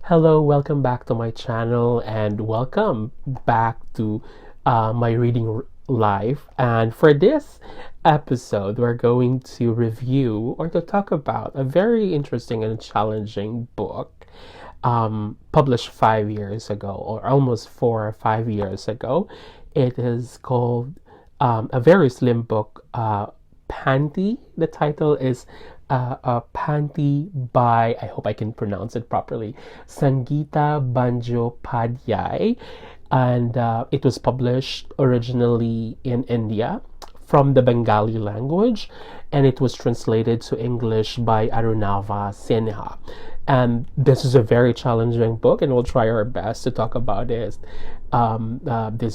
Hello, welcome back to my channel and welcome back to my reading life. And for this episode, we're going to review or to talk about a very interesting and challenging book published 5 years ago, or almost 4 or 5 years ago. It is called a very slim book, Panty. The title is Panty by, I hope I can pronounce it properly, Sangeeta Bandyopadhyay. And it was published originally in India from the Bengali language, and it was translated to English by Arunava, Sinha. And this is a very challenging book, and we'll try our best to talk about this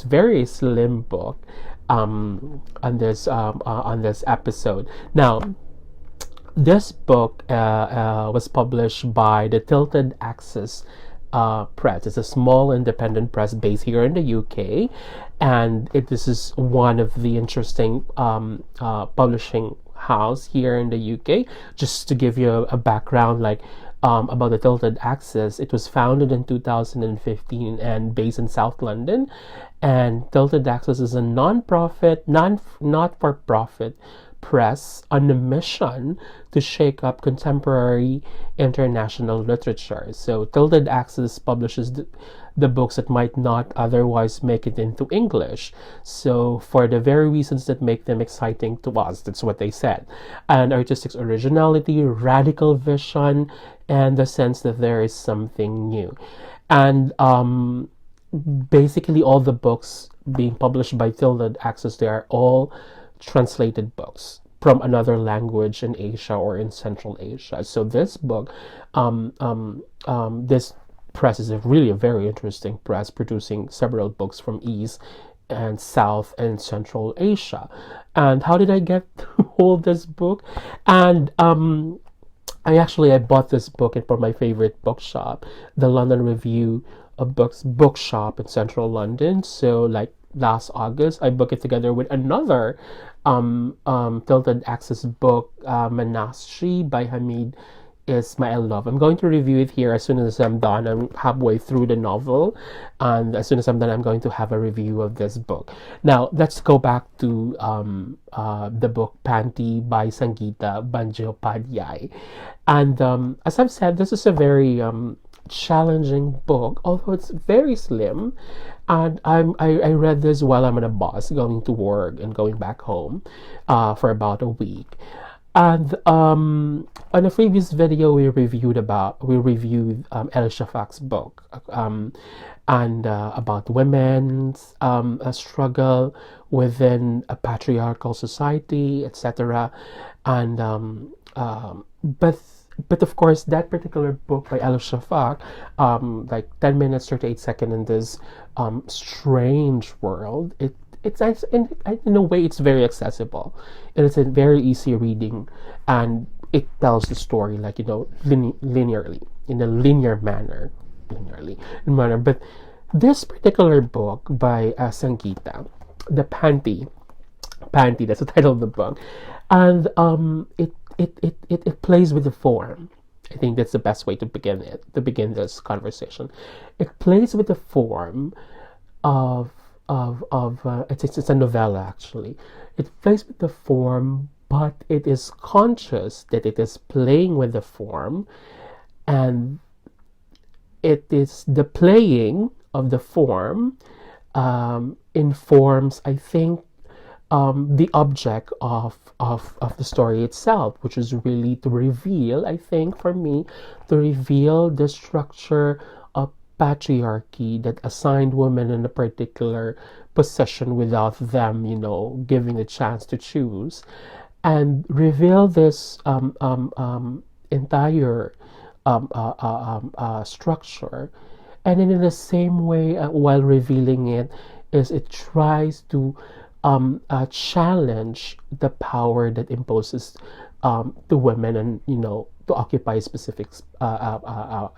very slim book on this episode. Now, this book was published by the Tilted Axis Press. It's a small independent press based here in the UK, and this is one of the interesting publishing house here in the UK. Just to give you a background, about the Tilted Axis, it was founded in 2015 and based in South London. And Tilted Axis is a non-profit, not-for-profit press on a mission to shake up contemporary international literature. So Tilted Axis publishes the books that might not otherwise make it into English. So for the very reasons that make them exciting to us, that's what they said. And artistic originality, radical vision, and the sense that there is something new. And basically all the books being published by Tilted Axis, they are all translated books from another language in Asia or in Central Asia. So this book, this press is really a very interesting press, producing several books from East and South and Central Asia. And how did I get to hold this book? And I bought this book from my favorite bookshop, the London Review of Books bookshop in Central London. So last August, I booked it together with another Tilted Axis book, Manasri by Hamid Ismail Love. I'm going to review it here as soon as I'm done. I'm halfway through the novel, and as soon as I'm done, I'm going to have a review of this book. Now, let's go back to the book Panty by Sangeeta Bandyopadhyay. And as I've said, this is a very challenging book, although it's very slim. And I read this while I'm on a bus going to work and going back home for about a week. And on a previous video, we reviewed El Shafak's book and about women's struggle within a patriarchal society, etc. And but of course, that particular book by El Shafak, 10 minutes 38 seconds in this strange world, in a way it's very accessible, and it's a very easy reading, and it tells the story linearly, in a linear manner. But this particular book by Sangeeta, the Panty, that's the title of the book, and it plays with the form. I think that's the best way to begin this conversation. It plays with the form of it's a novella, actually. It plays with the form, but it is conscious that it is playing with the form, and it is the playing of the form informs, I think, the object of the story itself, which is really to reveal, I think, for me, to reveal the structure of patriarchy that assigned women in a particular position without them, giving the chance to choose, and reveal this entire structure. And then in the same way, while revealing it, it tries to challenge the power that imposes to women, and to occupy a specific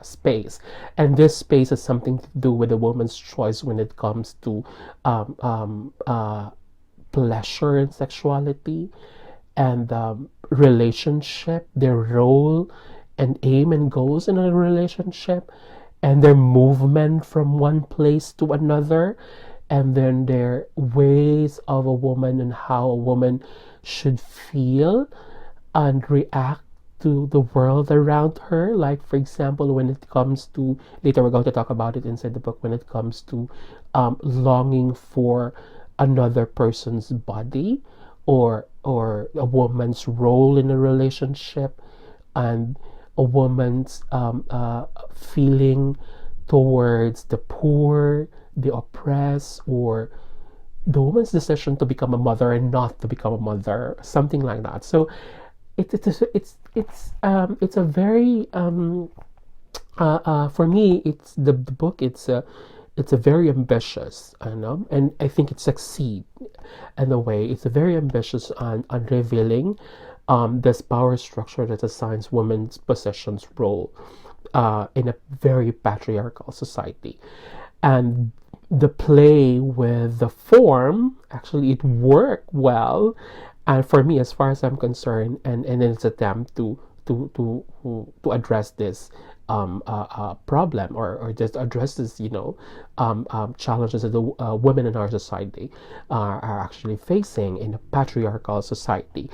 space. And this space has something to do with a woman's choice when it comes to pleasure and sexuality, and relationship, their role and aim and goals in a relationship, and their movement from one place to another, and then their ways of a woman and how a woman should feel and react to the world around her. Like, for example, when it comes to, later we're going to talk about it inside the book, when it comes to longing for another person's body, or a woman's role in a relationship, and a woman's feeling towards the poor, the oppressed, or the woman's decision to become a mother and not to become a mother, something like that. So it's a very for me, the book, it's a very ambitious, and I think it succeeds in a way. It's a very ambitious on revealing this power structure that assigns women's positions role in a very patriarchal society. And the play with the form, actually it worked well, and for me, as far as I'm concerned, and in its attempt to address this problem, or just address this, challenges that the women in our society are actually facing in a patriarchal society.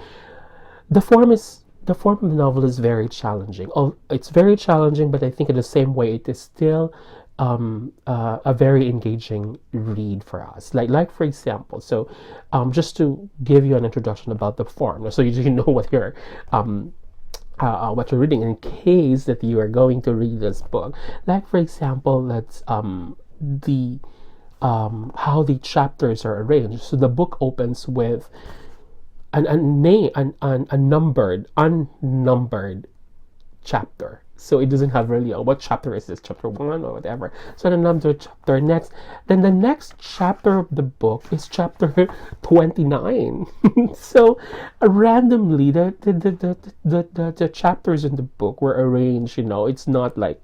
The form of the novel is very challenging. Oh, it's very challenging, but I think in the same way it is still a very engaging read for us. Like for example, so just to give you an introduction about the form, so you know what you're reading in case that you are going to read this book. Like for example, that's the how the chapters are arranged. So the book opens with a numbered, unnumbered chapter. So it doesn't have really what chapter is this, chapter 1 or whatever. So the number chapter next. Then the next chapter of the book is chapter 29. So randomly the chapters in the book were arranged. It's not like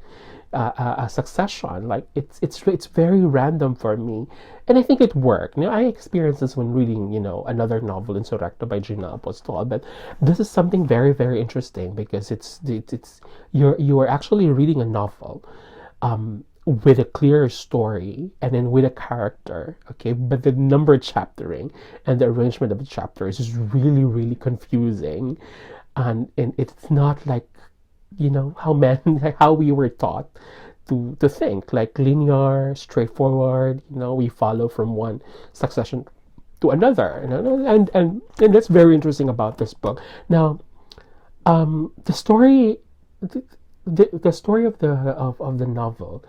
a succession. Like it's very random for me, and I think it worked. I experienced this when reading another novel, Insurrecto by Gina Apostol, but this is something very, very interesting because it's you are actually reading a novel with a clear story and then with a character, okay, but the number chaptering and the arrangement of the chapters is really, really confusing, and it's not like how we were taught to think, like linear, straightforward. We follow from one succession to another, and that's very interesting about this book. Now, the story, the story of the novel,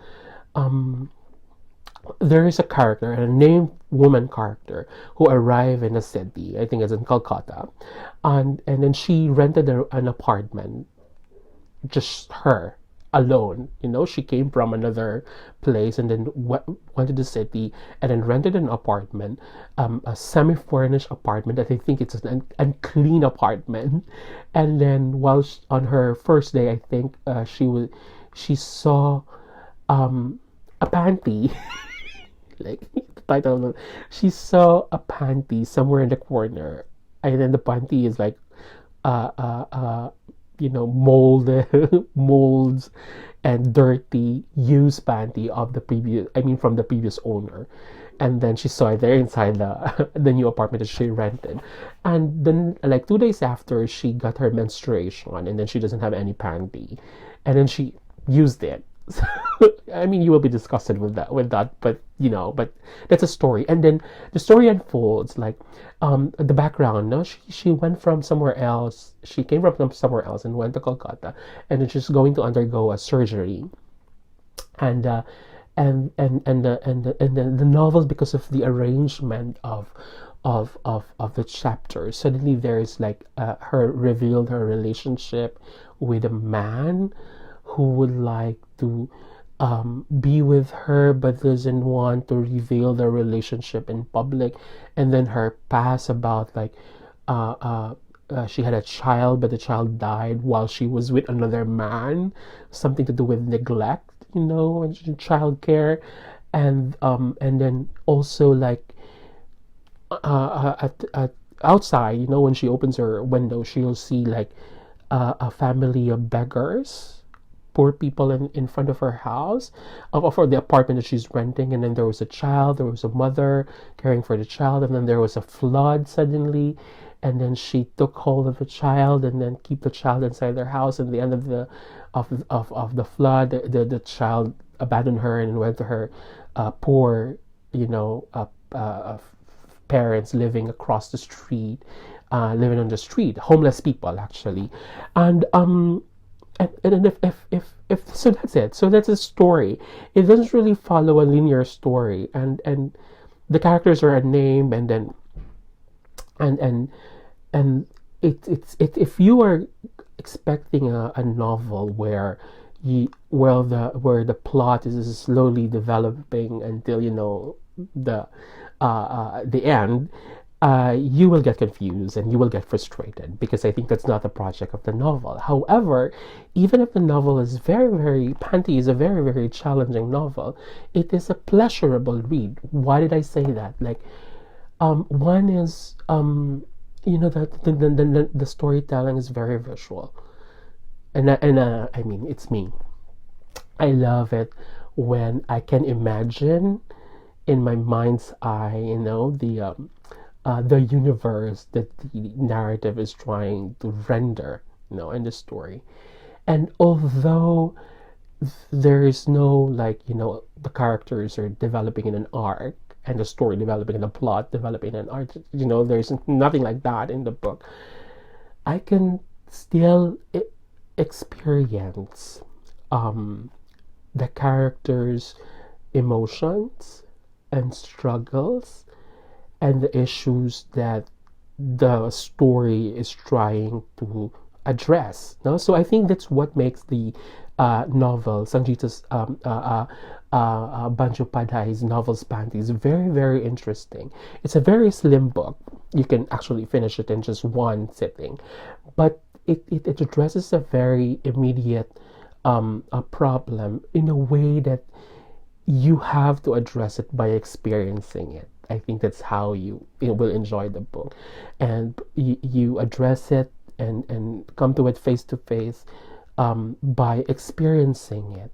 there is a character, a named woman character, who arrived in a city. I think it's in Calcutta, and then she rented an apartment, just her alone. She came from another place and then went to the city and then rented an apartment, a semi-furnished apartment that I think it's an unclean apartment. And then while on her first day, I think she saw a panty. Like the title of it, she saw a panty somewhere in the corner, and then the panty is like molds and dirty used panty of from the previous owner. And then she saw it there inside the new apartment that she rented. And then like 2 days after, she got her menstruation, and then she doesn't have any panty, and then she used it. You will be disgusted with that, but that's a story. And then the story unfolds like the background. No, she went from somewhere else. She came from somewhere else and went to Kolkata, and then she's going to undergo a surgery. And the novels, because of the arrangement of the chapters, suddenly there's like her revealed her relationship with a man who would like to be with her but doesn't want to reveal their relationship in public, and then her past about like she had a child, but the child died while she was with another man, something to do with neglect, and child care. And then also like at outside, when she opens her window, she'll see like a family of beggars poor people in front of her house, for the apartment that she's renting. And then there was a child, there was a mother caring for the child, and then there was a flood suddenly, and then she took hold of the child and then keep the child inside their house. And the end of the flood, the child abandoned her and went to her poor, you know, parents living across the street, living on the street, homeless people actually. And and if so, that's it. So that's a story. It doesn't really follow a linear story, and the characters are unnamed, and then and and if you are expecting a novel where where the plot is slowly developing until you know the end, you will get confused and you will get frustrated, because I think that's not the project of the novel. However, even if the novel is very Panty is a very challenging novel, it is a pleasurable read. Why did I say that? Like, one is you know that the storytelling is very visual, and I mean, it's me. I love it when I can imagine in my mind's eye, you know, the universe that the narrative is trying to render, you know, in the story. And although there is no, like, you know, the characters are developing in an arc and the story developing in the plot developing in an arc, you know, there's nothing like that in the book. I can still experience the characters' emotions and struggles and the issues that the story is trying to address. No? So I think that's what makes the novel, Sangeeta's Bandyopadhyay's novels Panty, is very interesting. It's a very slim book. You can actually finish it in just one sitting, but it addresses a very immediate a problem in a way that you have to address it by experiencing it. I think that's how you will enjoy the book, and you address it and come to it face to face by experiencing it,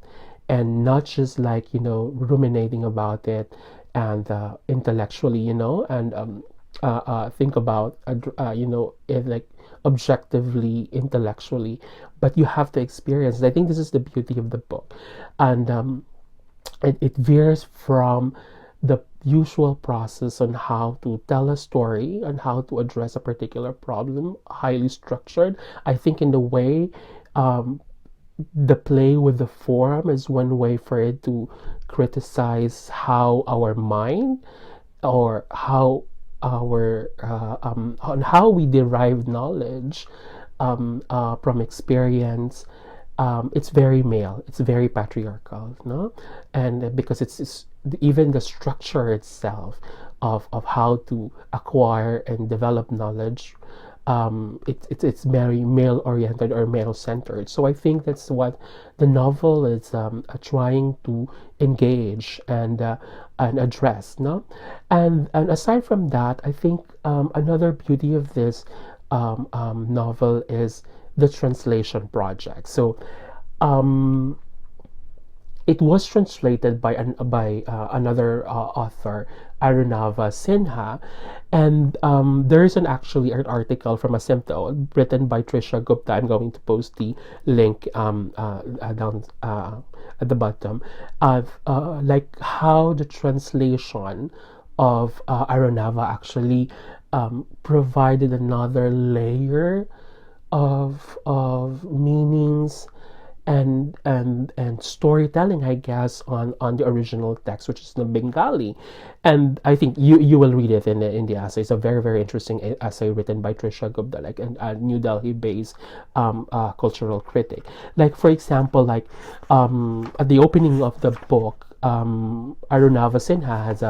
and not just, like, you know, ruminating about it and intellectually, you know, and think about you know, it like objectively, intellectually, but you have to experience it. I think this is the beauty of the book, and it veers from the usual process on how to tell a story and how to address a particular problem, highly structured. I think in the way, the play with the form is one way for it to criticize how our mind, or how our on how we derive knowledge from experience. It's very male, it's very patriarchal, no? And because it's even the structure itself of how to acquire and develop knowledge, it's very male oriented or male centered. So I think that's what the novel is trying to engage and address, no? And aside from that, I think another beauty of this novel is the translation project. So it was translated by another author, Arunava Sinha, and there is actually an article from Asimto written by Trisha Gupta. I'm going to post the link down at the bottom of like how the translation of Arunava actually provided another layer of meanings and storytelling, I guess, on the original text, which is the Bengali. And I think you will read it in the essay. It's a very interesting essay written by Trisha Gupta, like a New Delhi based cultural critic. Like, for example, like at the opening of the book, Arunava Sinha has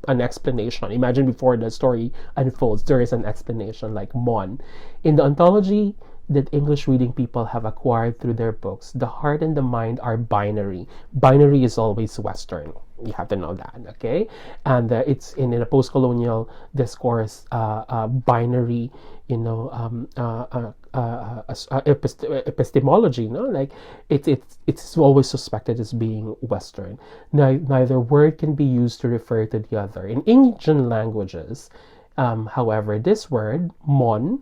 an explanation. Imagine before the story unfolds, there is an explanation, like Mon. In the ontology that English reading people have acquired through their books, the heart and the mind are binary. Binary is always Western. You have to know that, okay? And it's in a post-colonial discourse, binary, epistemology, no, like it's always suspected as being Western. Neither word can be used to refer to the other. In ancient languages, however, this word mon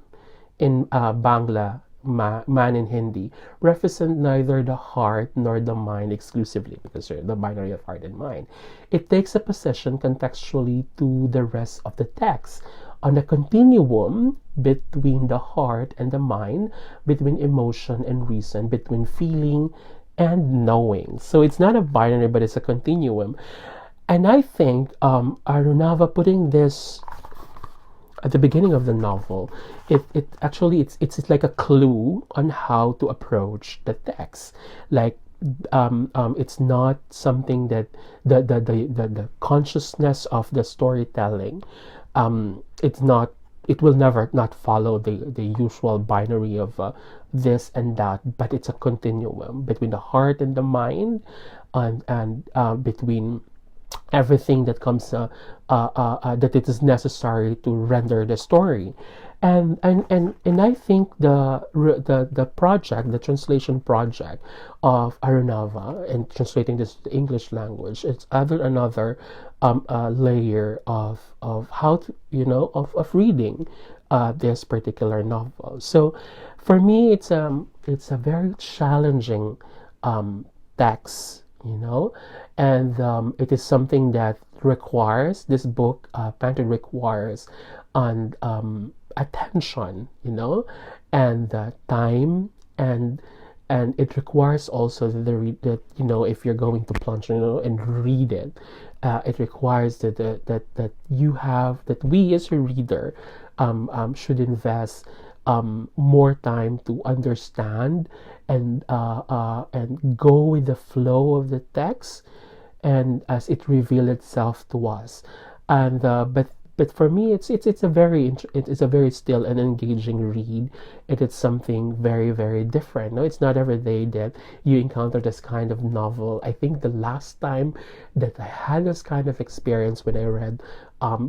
in Bangla, man in Hindi, represent neither the heart nor the mind exclusively, because they're the binary of heart and mind. It takes a position contextually to the rest of the text, on a continuum between the heart and the mind, between emotion and reason, between feeling and knowing. So it's not a binary, but it's a continuum. And I think Arunava putting this at the beginning of the novel, it actually it's like a clue on how to approach the text. Like it's not something that the consciousness of the storytelling, it's not, it will never not follow the usual binary of this and that, but it's a continuum between the heart and the mind, and between everything that comes that it is necessary to render the story. And I think the project, the translation project of Arunava and translating this to the English language, it's another layer of how to, of reading this particular novel. So for me, it's a very challenging text, and it is something that requires, this book, Panty, requires on attention, and time, and it requires also that if you're going to plunge, and read it, it requires that you have, that we as a reader should invest more time to understand and go with the flow of the text, and as it reveals itself to us. And but for me, it's a very still and engaging read. It is something very, very different. No, it's not every day that you encounter this kind of novel. I think the last time that I had this kind of experience when I read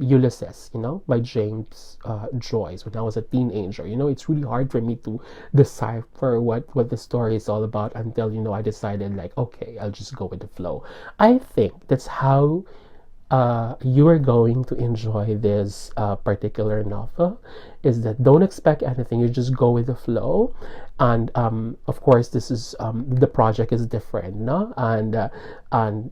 Ulysses, by James Joyce, when I was a teenager. It's really hard for me to decipher what the story is all about until I decided, like, okay, I'll just go with the flow. I think that's how you are going to enjoy this particular novel, is that don't expect anything, you just go with the flow. And of course, this is the project is different, no? And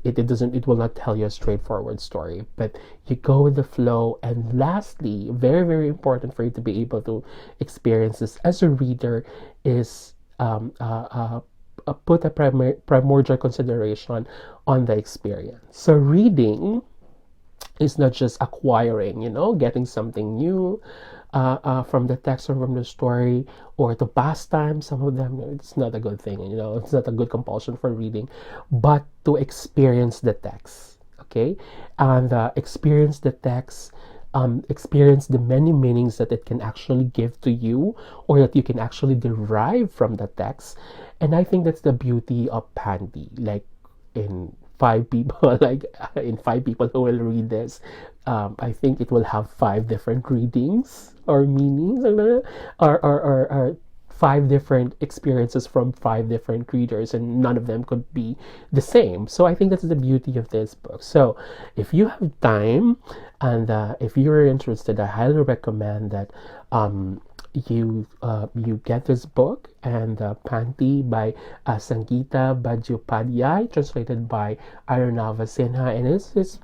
it will not tell you a straightforward story, but you go with the flow. And lastly, very, very important for you to be able to experience this as a reader, is put a primordial consideration on the experience. So reading is not just acquiring, getting something new from the text or from the story, or to pastime. Some of them, it's not a good thing, it's not a good compulsion for reading, but to experience the text, okay? And experience the text, experience the many meanings that it can actually give to you, or that you can actually derive from the text. And I think that's the beauty of Panty. Like, in five people who will read this, I think it will have 5 different readings or meanings, or 5 different experiences from 5 different readers, and none of them could be the same. So I think that's the beauty of this book. So if you have time, and if you're interested, I highly recommend that you get this book, and Panty by Sangeeta Bandyopadhyay, translated by Arunava Sinha, and it's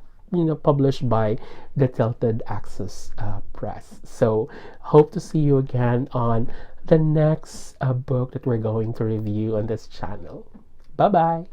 published by the Tilted Axis Press. So hope to see you again on the next book that we're going to review on this channel. Bye bye.